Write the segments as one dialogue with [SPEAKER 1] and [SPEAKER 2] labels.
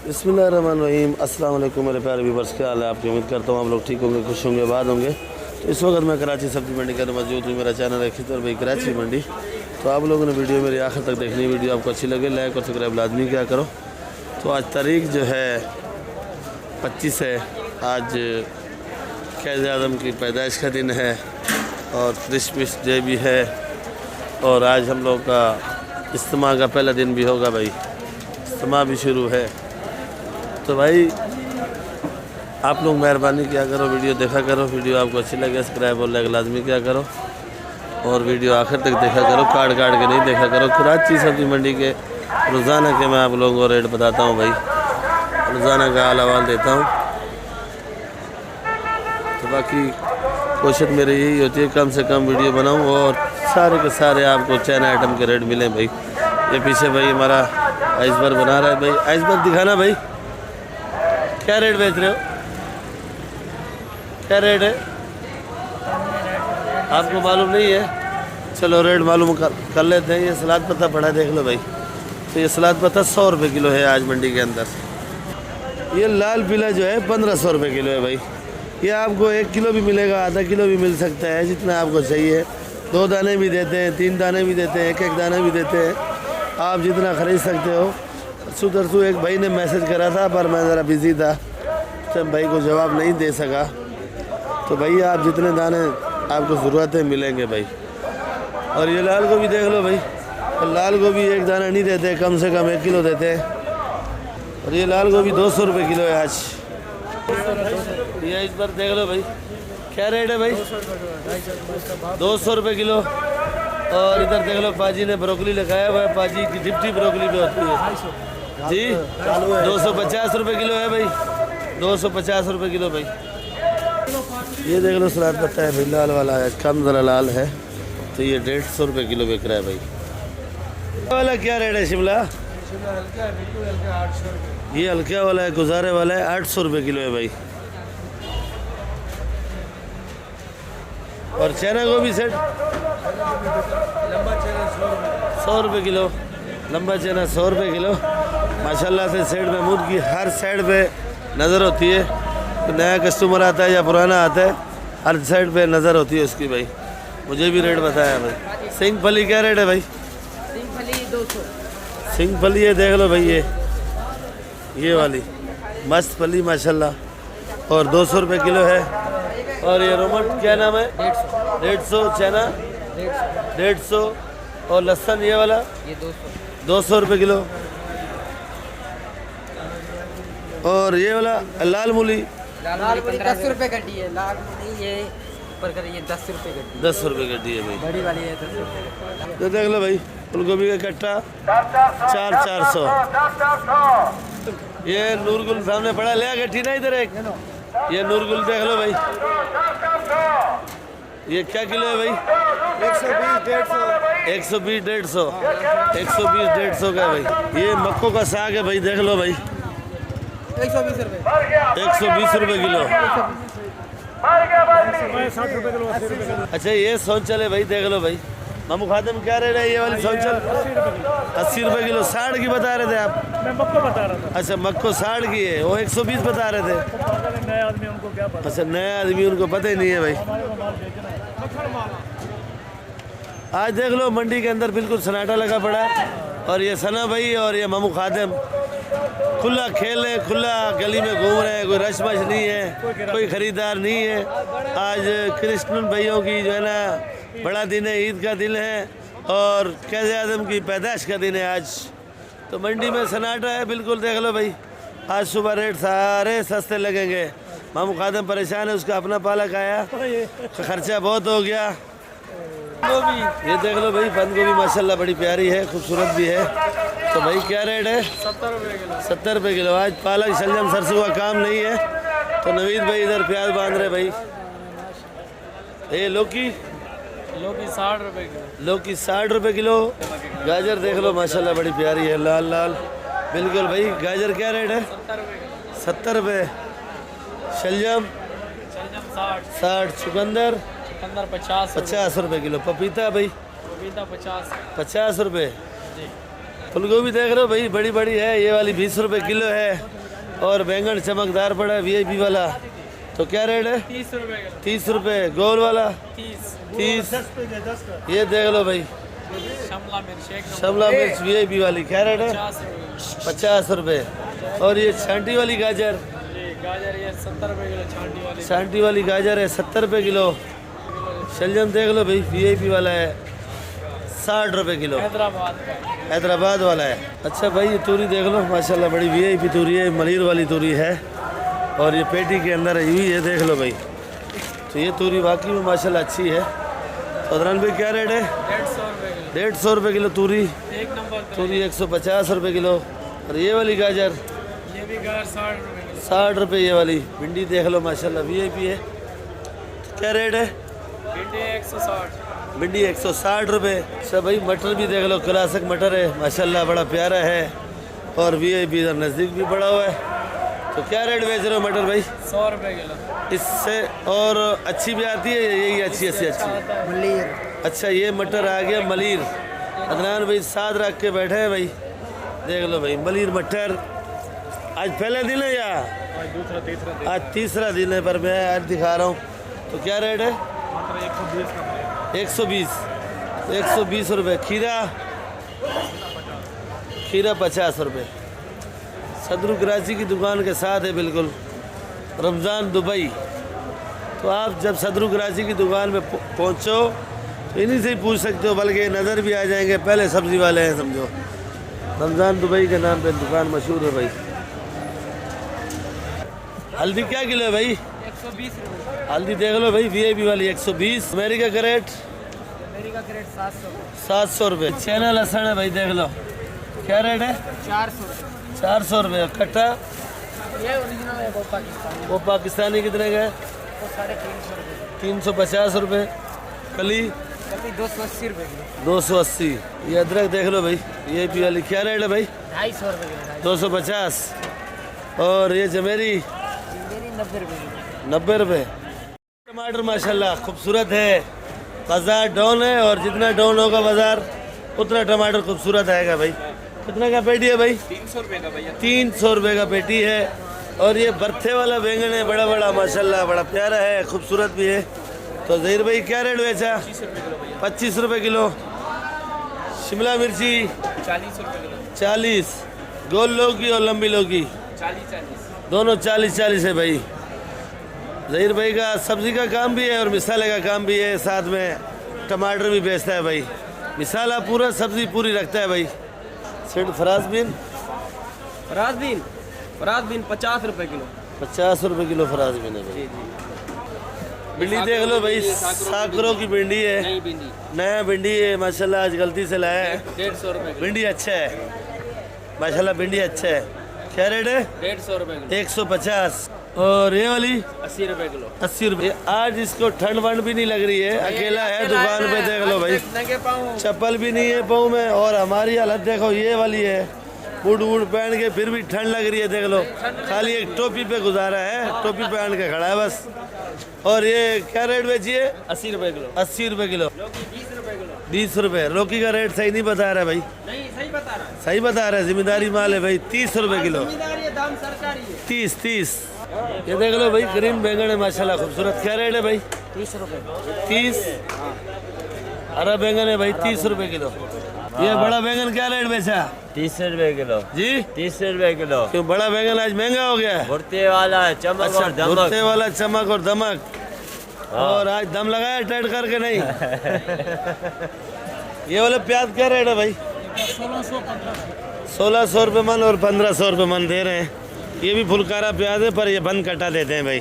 [SPEAKER 1] बिस्मिल्लाहिर्रहमानिर्रहीम। अस्सलाम वालेकुम मेरे प्यारे व्यूअर्स, क्या हाल है आपकी। उम्मीद करता हूँ आप लोग ठीक होंगे, खुश होंगे, आबाद होंगे। तो इस वक्त मैं कराची सब्जी मंडी के अंदर मौजूद हूँ। मेरा चैनल है खितर भाई कराची मंडी। तो आप लोगों ने वीडियो मेरी आखिर तक देखनी, वीडियो आपको अच्छी लगे लाइक और सब्सक्राइब लाजमी क्या करो। तो आज तारीख जो है 25 है, आज क़ायद आज़म की पैदाइश का दिन है और क्रिसमस डे भी है और आज हम लोग का इज्तिमा का पहला दिन भी होगा भाई, इज्तिमा भी शुरू है। तो भाई आप लोग मेहरबानी क्या करो, वीडियो देखा करो, वीडियो आपको अच्छी लगे सब्सक्राइब और लाइक लाजमी क्या करो और वीडियो आखिर तक देखा करो, काट के नहीं देखा करो। कराची सब्जी मंडी के रोज़ाना के मैं आप लोगों को रेट बताता हूँ भाई, रोज़ाना का हाल हवाल देता हूँ। तो बाकी कोशिश मेरी यही होती है कम से कम वीडियो बनाऊँ और सारे के सारे आपको चैन आइटम के रेट मिलें भाई। ये पीछे भाई हमारा आइसबर्ग बना रहा है भाई, आइसबर्ग दिखाना भाई, क्या रेट बेच रहे हो, क्या रेट है आपको मालूम नहीं है? चलो रेट मालूम कर लेते हैं। ये सलाद पत्ता पड़ा है, देख लो भाई। तो ये सलाद पत्ता 100 रुपये किलो है आज मंडी के अंदर। ये लाल पीला जो है 1500 रुपये किलो है भाई। ये आपको 1 किलो भी मिलेगा, आधा किलो भी मिल सकता है, जितना आपको चाहिए। 2 दाने भी देते हैं, 3 दाने भी देते हैं, 1 दाना भी देते हैं, आप जितना ख़रीद सकते हो। सुदरसू एक भाई ने मैसेज करा था पर मैं ज़रा बिज़ी था, तो भाई को जवाब नहीं दे सका। तो भाई आप जितने दाने आपको ज़रूरत है मिलेंगे भाई। और ये लाल गोभी देख लो भाई, लाल गोभी 1 दाना नहीं देते, कम से कम 1 किलो देते हैं। और ये लाल गोभी 200 रुपये किलो है आज। ये इस बार देख लो भाई, क्या रेट है भाई? 200 रुपये किलो। और इधर देख लो पाजी ने ब्रोकली लगाया हुआ है, पाजी की डिप्टी ब्रोकली भी होती है जी। 250 रुपये किलो है भाई, 250 रुपये किलो भाई। ये देख लो सलाद पत्ता है भाई, लाल वाला है, कम ज़रा लाल है, तो ये 150 रुपये किलो बिक रहा है भाई। वाला क्या रेट है शिमला? ये हल्का वाला है, गुजारे वाला है, 800 रुपये किलो है भाई। और चना गोभी सेट 100 रुपये किलो, लंबा चना 100 रुपये किलो। माशाल्लाह से सेट महमूद की हर साइड पे नज़र होती है, तो नया कस्टमर आता है या पुराना आता है, हर साइड पे नज़र होती है उसकी भाई। मुझे भी रेट बताया भाई। सिंग फली क्या रेट है भाई?
[SPEAKER 2] सिंग फली 200।
[SPEAKER 1] सिंग फली ये देख लो भाई, ये वाली मस्त फली माशाल्लाह, और 200 रुपये किलो है। और ये रोमट क्या नाम है? 150 चना 150। और लहसुन ये वाला
[SPEAKER 2] ये
[SPEAKER 1] 200 रुपये किलो। और ये वाला लाल मूली
[SPEAKER 2] 10 रुपये गड्डी है, लाल मूली ये ऊपर कर, ये 10 रुपये गड्डी,
[SPEAKER 1] 10 रुपये गड्डी है भाई।
[SPEAKER 2] बड़ी वाली है 10 रुपये।
[SPEAKER 1] तो देख लो भाई, फूल गोभी का कट्टा 400। ये नूरगुल सामने पड़ा, ले गट्ठी ना इधर एक, ये नूरगुल देख लो भाई। ये क्या किलो है भाई? 120 150 120 का भाई। ये मक्खों का साग है भाई, देख लो भाई,
[SPEAKER 2] 120 रुपये
[SPEAKER 1] 120 रुपये किलो।
[SPEAKER 3] 60 रुपये किलो।
[SPEAKER 1] अच्छा ये सौंचल है भाई, देख लो भाई। मामू खादम क्या रेट है ये वाली सौंचल? 80 रुपये किलो। 60 की बता रहे थे आप?
[SPEAKER 3] मैं मक्को बता रहा था।
[SPEAKER 1] अच्छा मक्को 60 की है, वो 120 बता रहे थे।
[SPEAKER 3] नए आदमी उनको क्या पता।
[SPEAKER 1] अच्छा नया आदमी उनको पता ही नहीं है भाई। आज देख लो मंडी के अंदर बिल्कुल सन्नाटा लगा पड़ा है। और ये सना भाई और ये मामू खादम खुला खेल रहे, खुला गली में घूम रहे हैं, कोई रश बश नहीं है, कोई ख़रीदार नहीं है। आज क्रिश्चियन भाइयों की जो है ना बड़ा दिन है, ईद का दिन है और क़ायद आज़म की पैदाइश का दिन है आज। तो मंडी में सन्नाटा है बिल्कुल, देख लो भाई। आज सुबह रेट सारे सस्ते लगेंगे। मामू खादम परेशान है, उसका अपना पालक आया, खर्चा बहुत हो गया। ये देख लो भाई, बंद गोभी माशाल्लाह बड़ी प्यारी है, खूबसूरत भी है। तो भाई क्या रेट है?
[SPEAKER 3] 70 रुपये किलो।
[SPEAKER 1] 70 रुपये किलो। आज पालक शलजम सरसों का काम नहीं है, तो नवीद भाई इधर प्याज बांध रहे भाई। ये लौकी
[SPEAKER 3] 60 रुपये किलो।
[SPEAKER 1] लौकी 60 रुपये किलो। गाजर देख लो माशाल्लाह बड़ी प्यारी है, लाल लाल बिल्कुल भाई। गाजर क्या रेट है? 70 रुपये। शलजम 60। चुकंदर
[SPEAKER 3] 50
[SPEAKER 1] 50 रुपये किलो। पपीता भाई?
[SPEAKER 3] पपीता 50।
[SPEAKER 1] 50 रुपये। फूल गोभी देख रहे हो भाई, बड़ी बड़ी है, ये वाली 20 रुपए किलो है। और बैंगन चमकदार पड़ा है VIP वाला, तो क्या रेट है?
[SPEAKER 3] 30 रुपए किलो।
[SPEAKER 1] 30 रुपए। गोल वाला 30। ये देख लो भाई,
[SPEAKER 3] शिमला मिर्च एक नंबर।
[SPEAKER 1] शिमला मिर्च VIP वाली क्या रेट है?
[SPEAKER 3] 50 रुपए।
[SPEAKER 1] 50 रुपए। और ये छांटी वाली गाजर,
[SPEAKER 3] जी गाजर ये 70 रुपए किलो छांटी वाली।
[SPEAKER 1] छांटी वाली गाजर है 70 रुपए किलो। शलजम देख लो भाई, VIP वाला है 60 रुपए किलो,
[SPEAKER 3] हैदराबाद का।
[SPEAKER 1] हैदराबाद वाला है। अच्छा भाई ये तूरी देख लो, माशाल्लाह बड़ी VIP तूरी है, मलिर वाली तूरी है। और ये पेटी के अंदर आई हुई है, देख लो भाई। तो ये तूरी वाकई में माशाल्लाह अच्छी है। तो अदनान भाई क्या रेट है?
[SPEAKER 3] 150 रुपए किलो।
[SPEAKER 1] 150 रुपए किलो तूरी।
[SPEAKER 3] एक नंबर
[SPEAKER 1] तूरी 150 रुपए किलो। और ये वाली गाजर
[SPEAKER 3] ये भी गाजर 60 रुपए किलो।
[SPEAKER 1] 60 रुपए। ये वाली भिंडी देख लो माशाल्लाह VIP है। क्या रेट है?
[SPEAKER 3] भिंडी 160।
[SPEAKER 1] भिंडी 160 रुपए। सब भाई मटर भी देख लो, क्लासिक मटर है माशाल्लाह, बड़ा प्यारा है। और VIP इधर नज़दीक भी पड़ा हुआ है। तो क्या रेट बेच रहे हो मटर भाई?
[SPEAKER 3] 100 रुपए किलो।
[SPEAKER 1] इससे और अच्छी भी आती है, यही अच्छी से अच्छी?
[SPEAKER 2] मलीर।
[SPEAKER 1] अच्छा ये मटर आ गया मलिर। अदनान भाई साथ रख के बैठे हैं भाई, देख लो भाई मलिर मटर। आज पहले दिन है या आज तीसरा दिन है, पर मैं आज दिखा रहा हूँ। तो क्या रेट है? 120 रुपये। खीरा 50 रुपये। सदरू कराची की दुकान के साथ है बिल्कुल, रमज़ान दुबई। तो आप जब सदरू कराची की दुकान में पहुँचो तो इन्हीं से ही पूछ सकते हो, बल्कि नज़र भी आ जाएंगे। पहले सब्ज़ी वाले हैं समझो। रमज़ान दुबई के नाम पे दुकान मशहूर है भाई। हल्दी क्या किलो है भाई?
[SPEAKER 3] 120 रुपए।
[SPEAKER 1] हल्दी देख लो भाई VIP वाली 120। अमेरिका का रेट?
[SPEAKER 3] अमेरिका का रेट 700।
[SPEAKER 1] 700 रुपये। चैना लहसुन है भाई, देख लो क्या रेट है?
[SPEAKER 3] 400 रुपए।
[SPEAKER 1] 400 रुपये कट्टा।
[SPEAKER 3] ये ओरिजिनल है वो पाकिस्तानी।
[SPEAKER 1] वो पाकिस्तानी कितने का है?
[SPEAKER 3] वो 350 रुपए।
[SPEAKER 1] 350 रुपये। कली
[SPEAKER 3] कभी 280 रुपए किलो।
[SPEAKER 1] 280। ये अदरक देख लो भाई VIP वाली क्या रेट है भाई?
[SPEAKER 3] 250 रुपए किलो।
[SPEAKER 1] 250। और ये जमेरी
[SPEAKER 3] 90 रुपए किलो।
[SPEAKER 1] 90 रुपये। टमाटर माशाल्लाह खूबसूरत है। बाजार डाउन है, और जितना डाउन होगा बाजार उतना टमाटर खूबसूरत आएगा भाई। कितना का पेटी है भाई?
[SPEAKER 3] 300 रुपए का भैया।
[SPEAKER 1] 300 रुपये का पेटी है। और ये भरथे वाला बैंगन है, बड़ा बड़ा माशाल्लाह, बड़ा प्यारा है, खूबसूरत भी है। तो जहीर भाई क्या रेट बेचा? 25 रुपये किलो। शिमला मिर्ची
[SPEAKER 3] 40 रुपए किलो।
[SPEAKER 1] 40। गोल लौकी और लंबी लौकी
[SPEAKER 3] 40
[SPEAKER 1] दोनों 40 है भाई। जहीर भाई का सब्जी का काम भी है और मिसाले का काम भी है, साथ में टमाटर भी बेचता है भाई। मिसाला पूरा सब्जी पूरी रखता है भाई। सेठ फराज बीन
[SPEAKER 2] फराज बीन 50 रुपए किलो।
[SPEAKER 1] 50 रुपये किलो फराज बीन है भाई। भिंडी देख लो भाई, साकरों की भिंडी है,
[SPEAKER 2] नई भिंडी।
[SPEAKER 1] नया भिंडी है माशाल्लाह, आज गलती से लाया है।
[SPEAKER 2] 150 रुपए किलो।
[SPEAKER 1] भिंडी अच्छा है माशाल्लाह, भिंडी अच्छा है। क्या रेट है?
[SPEAKER 2] 150 रुपए किलो।
[SPEAKER 1] 150। और ये वाली
[SPEAKER 2] 80 रुपए किलो।
[SPEAKER 1] 80 रुपये। आज इसको ठंड वंड भी नहीं लग रही है, अकेला है दुकान पे, देख लो भाई
[SPEAKER 2] नंगे पाँव।
[SPEAKER 1] चप्पल भी नहीं है पाँव में। और हमारी हालत देखो, ये वाली है, बूट वूट पहन के फिर भी ठंड लग रही है, देख लो। खाली एक टोपी पे गुजारा है, टोपी पहन के खड़ा है बस। और ये क्या रेट बेचिए?
[SPEAKER 2] 80 रुपए किलो।
[SPEAKER 1] 80 रुपये किलो।
[SPEAKER 2] 20 रुपए किलो।
[SPEAKER 1] 20 रुपये। लौकी का रेट सही नहीं बता रहा भाई,
[SPEAKER 2] नहीं सही बता रहा है।
[SPEAKER 1] सही बता रहा है, जिम्मेदारी माल है भाई। 30 रुपये किलो।
[SPEAKER 2] जिम्मेदारी है, दाम सरकारी है।
[SPEAKER 1] 30। ये देख लो भाई ग्रीन बैंगन है माशाल्लाह खूबसूरत। क्या रेट है भाई?
[SPEAKER 2] 30 रुपए।
[SPEAKER 1] 30। हरा बैंगन है भाई 30 रुपये किलो। ये बड़ा बैंगन क्या रेट बेचा?
[SPEAKER 4] 30 रुपए किलो।
[SPEAKER 1] जी
[SPEAKER 4] 30 रुपए किलो।
[SPEAKER 1] क्यों बड़ा बैंगन आज महंगा हो गया है?
[SPEAKER 4] भुरते वाला है, चमक
[SPEAKER 1] अच्छा,
[SPEAKER 4] और धमक।
[SPEAKER 1] भुरते वाला चमक और दमक। और आज दम लगाया टाइट करके नहीं? ये वाले प्याज क्या रेट है भाई? 1600 रुपये मन और 1500 रुपये मन दे रहे हैं। ये भी फुलकारा प्याज है, पर ये बंद कटा देते हैं भाई।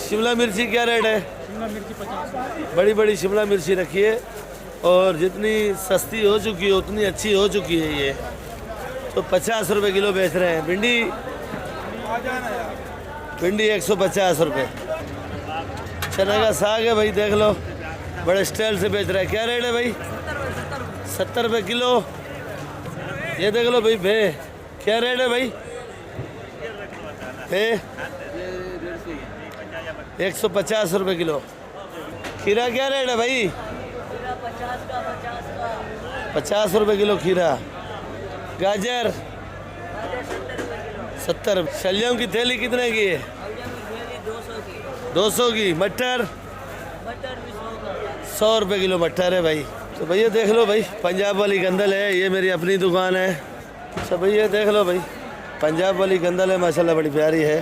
[SPEAKER 1] शिमला मिर्ची क्या रेट है?
[SPEAKER 3] शिमला मिर्ची 50 रुपए।
[SPEAKER 1] बड़ी बड़ी शिमला मिर्ची रखी है, और जितनी सस्ती हो चुकी है उतनी अच्छी हो चुकी है ये। तो 50 रुपये किलो बेच रहे हैं। भिंडी 150 रुपये। चना का साग है भाई, देख लो बड़े स्टाइल से बेच रहा है। क्या रेट है भाई? 70 रुपये किलो। ये देख लो भाई भे, क्या रेट है भाई? भे 150 रुपये किलो। खीरा क्या रेट है भाई? 50 रुपये किलो खीरा। गाजर 70। शलजम की थैली कितने की है? 200 की। मटर 100 रुपये किलो मटर है भाई। तो भैया देख लो भाई, पंजाब वाली गंदल है, ये मेरी अपनी दुकान है। तो भैया देख लो भाई, पंजाब वाली गंदल है, माशाल्लाह बड़ी प्यारी है,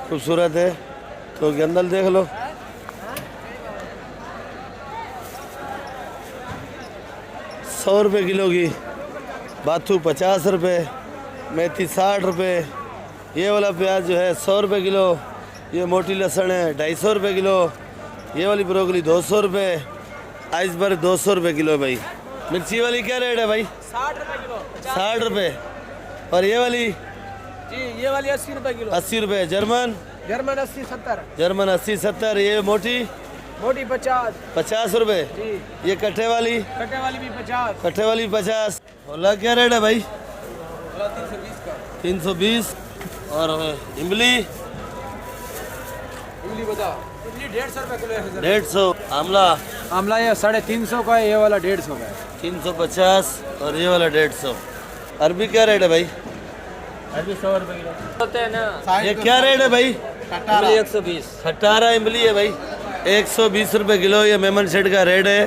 [SPEAKER 1] खूबसूरत है। तो गंदल देख लो। ₹100 किलो की। बाथू 50 रुपये, मेथी 60 रुपये। ये वाला प्याज जो है 100 रुपये किलो। ये मोटी लहसुन है 250 रुपये किलो। ये वाली ब्रोकली 200 रुपये। आइसबर्ग 200 रुपये किलो भाई। मिर्ची वाली क्या रेट है भाई?
[SPEAKER 3] 60 रुपए किलो।
[SPEAKER 1] 60 रुपये। और ये वाली?
[SPEAKER 3] जी ये वाली 80 रुपए किलो।
[SPEAKER 1] 80 रुपये। जर्मन?
[SPEAKER 3] जर्मन 80 70।
[SPEAKER 1] जर्मन 80 70। ये मोटी?
[SPEAKER 3] मोटी 50।
[SPEAKER 1] 50 रुपये।
[SPEAKER 3] जी
[SPEAKER 1] ये कट्टे वाली?
[SPEAKER 3] कटे वाली भी 50।
[SPEAKER 1] कट्टे वाली 50। ओला क्या रेट है भाई?
[SPEAKER 3] 320 का।
[SPEAKER 1] 320। और इमली?
[SPEAKER 3] इमली बता। इमली 150 रुपए किलो है।
[SPEAKER 1] 150। आमला?
[SPEAKER 3] आमला ये 350 का है, ये वाला 150 का है।
[SPEAKER 1] 350। और ये वाला 150। अरबी क्या रेट है भाई?
[SPEAKER 3] अभी 100 रुपए किलो होते हैं ना।
[SPEAKER 1] ये क्या रेट है भाई?
[SPEAKER 3] इमली 120।
[SPEAKER 1] 18 इमली है भाई, 120 रुपये किलो। ये मेमन सेट का रेट है।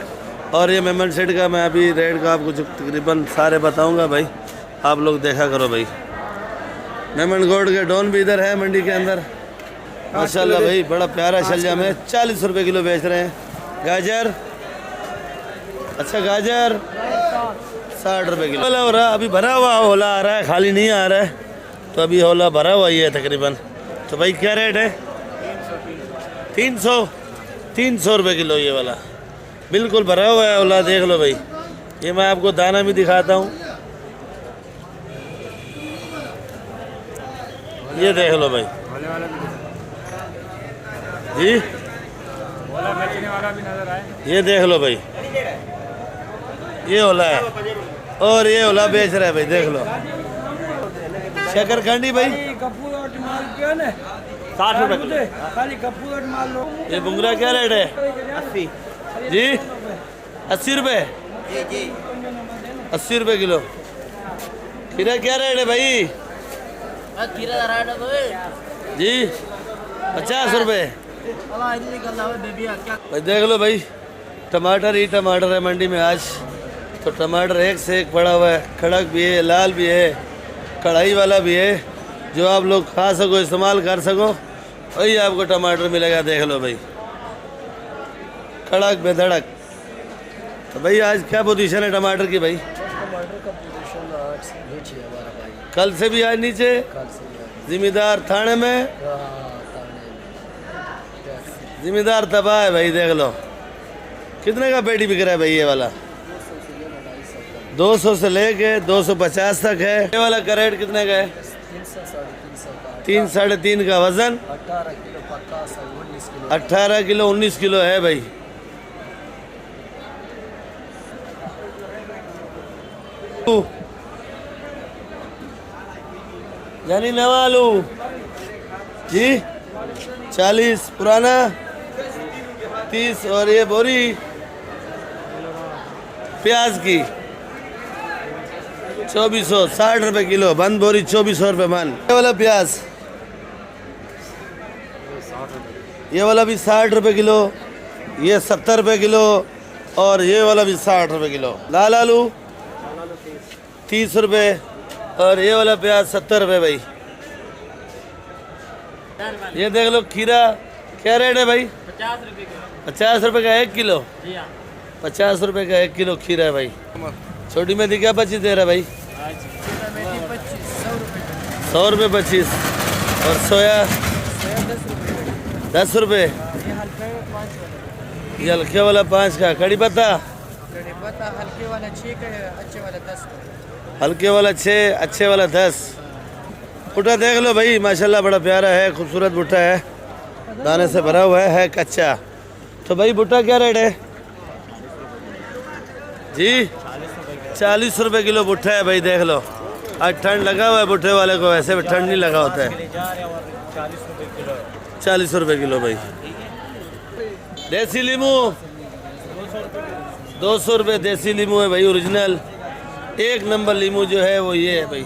[SPEAKER 1] और ये मेमन सेट का मैं अभी रेट का आपको तकरीबन सारे बताऊंगा भाई, आप लोग देखा करो भाई। मेमन गोल्ड के डॉन भी इधर है मंडी के अंदर, माशाल्लाह भाई बड़ा प्यारा शलजम है। 40 रुपये किलो बेच रहे हैं। गाजर? अच्छा गाजर 60 रुपये किलो। होला हो रहा, अभी भरा हुआ होला आ रहा है, खाली नहीं आ रहा है। तो अभी होला भरा हुआ ही है तकरीबन। तो भाई क्या रेट है? 300 रुपये किलो ये वाला, बिल्कुल भरा हुआ है होला। देख लो भाई, ये मैं आपको दाना भी दिखाता हूँ, ये देख लो भाई जी,
[SPEAKER 3] वाला भी नजर आए।
[SPEAKER 1] ये देख लो भाई, ये होला है। और ये होला बेच रहा है भाई, देख लो। शकरकंडी भाई 60 रुपये किलो।
[SPEAKER 3] खाली कपूर माल लो।
[SPEAKER 1] ये बुंगरा क्या रेट है?
[SPEAKER 3] 80
[SPEAKER 1] जी 80 रुपये। 80 रुपये किलो। खीरा क्या रेट है भाई? जी 50 रुपये। भाई देख लो भाई, टमाटर ही टमाटर है मंडी में आज। तो टमाटर एक से एक पड़ा हुआ है, कड़क भी है, लाल भी है, कढ़ाई वाला भी है, जो आप लोग खा सको, इस्तेमाल कर सको, वही आपको टमाटर मिलेगा। देख लो भाई, कड़क बेधड़क। तो भाई आज क्या पोजीशन है टमाटर की भाई?
[SPEAKER 2] टमाटर का पोजीशन आज नीचे है हमारा भाई।
[SPEAKER 1] कल से भी आज नीचे?
[SPEAKER 2] कल से
[SPEAKER 1] जिम्मेदार थाने में,
[SPEAKER 2] ताने
[SPEAKER 1] जिम्मेदार तबाह है भाई। देख लो कितने का पेटी बिक रहा है भाई ये वाला? 200 से लेके 250 तक है। ये वाला का रेट कितने का है? 3 साढ़े 3 का वजन
[SPEAKER 2] 18 किलो पक्का 19 किलो।
[SPEAKER 1] 18 किलो 19 किलो है भाई। यानी नवा आलू जी 40, पुराना 30। और ये बोरी प्याज की 2400, 60 रुपये किलो। बंद बोरी 2400 रुपये मन। ये वाला प्याज, ये वाला भी 60 रुपये किलो, ये 70 रुपये किलो, और ये वाला भी 60 रुपये किलो। लाल आलू 30 रुपये, और ये वाला प्याज 70 रुपये भाई। ये देख लो खीरा क्या रेट है भाई?
[SPEAKER 3] 50 रुपए किलो।
[SPEAKER 1] 50 रुपये का 1 किलो।
[SPEAKER 3] जी हाँ।
[SPEAKER 1] 50 रुपये का 1 किलो खीरा है भाई। छोटी मेथी क्या 25 दे रहा है भाई? 100 रुपये 25। और सोया 10 रुपये। ये हल्के वाला 5 का। कड़ी पत्ता
[SPEAKER 2] हल्के वाला 6 का है, अच्छे वाला 10 का।
[SPEAKER 1] हल्के वाला 6, अच्छे वाला 10। भुट्टा देख लो भाई, माशाल्लाह बड़ा प्यारा है, खूबसूरत भुट्टा है, दाने से भरा हुआ है कच्चा। तो भाई भुट्टा क्या रेट है जी? 40 रुपये किलो भुट्टा है भाई। देख लो आज ठंड लगा हुआ है भुट्टे वाले को, वैसे भी ठंड नहीं लगा होता है। 40 रुपये किलो भाई। देसी लीमू 200 रुपये देसी लीमू है भाई, ओरिजिनल। एक नंबर लीमू जो है वो ये है भाई।